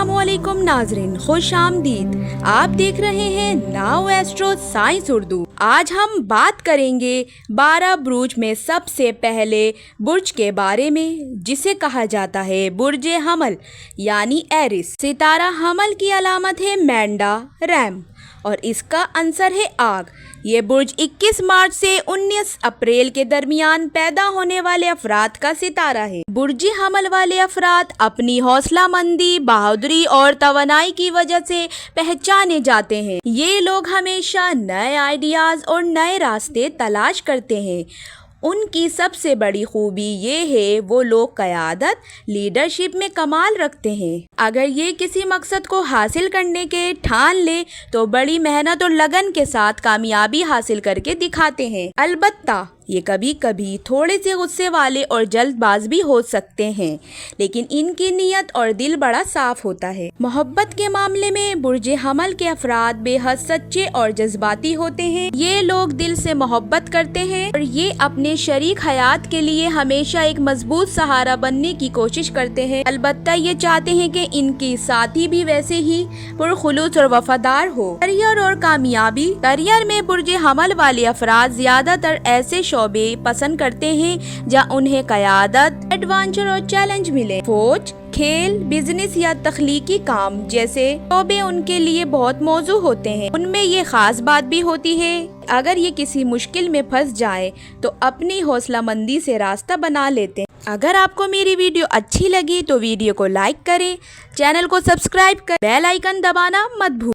अस्सलामुअलैकुम नाजरीन, खुश आमदीद। आप देख रहे हैं नाउ एस्ट्रो साइंस उर्दू। आज हम बात करेंगे 12 बुर्ज में सबसे पहले बुर्ज के बारे में, जिसे कहा जाता है बुर्ज हमल यानी एरिस। सितारा हमल की अलामत है मैंडा रैम और इसका आंसर है आग। ये बुर्ज 21 मार्च से 19 अप्रैल के दरमियान पैदा होने वाले अफराद का सितारा है। बुर्ज हमल वाले अफराद अपनी हौसला मंदी, बहादुरी और तवानाई की वजह से पहचाने जाते हैं। ये लोग हमेशा नए आइडियाज और नए रास्ते तलाश करते हैं। उनकी सबसे बड़ी खूबी ये है वो लोग क़यादत, लीडरशिप में कमाल रखते हैं। अगर ये किसी मकसद को हासिल करने के ठान ले तो बड़ी मेहनत और लगन के साथ कामयाबी हासिल करके दिखाते हैं। अलबत्ता ये कभी कभी थोड़े से गुस्से वाले और जल्दबाज भी हो सकते हैं, लेकिन इनकी नीयत और दिल बड़ा साफ होता है। मोहब्बत के मामले में बुर्ज हमल के अफराद बेहद सच्चे और जज्बाती होते हैं। ये लोग दिल से मोहब्बत करते हैं और ये अपने शरीक हयात के लिए हमेशा एक मजबूत सहारा बनने की कोशिश करते हैं। अलबत्ता ये चाहते हैं कि इनकी साथी भी वैसे ही पुरखुलूस और वफादार हो। करियर और कामयाबी। करियर में बुर्ज हमल वाले अफराद ज्यादातर ऐसे शोबे पसंद करते हैं जहाँ उन्हें क़यादत, एडवेंचर और चैलेंज मिले। फौज, खेल, बिजनेस या तख्लीकी काम जैसे शोबे उनके लिए बहुत मौजू होते हैं। उनमें ये खास बात भी होती है, अगर ये किसी मुश्किल में फंस जाए तो अपनी हौसला मंदी से रास्ता बना लेते हैं। अगर आपको मेरी वीडियो अच्छी लगी तो वीडियो को लाइक करें, चैनल को सब्सक्राइब करें, बेल आइकन दबाना मत भूलें।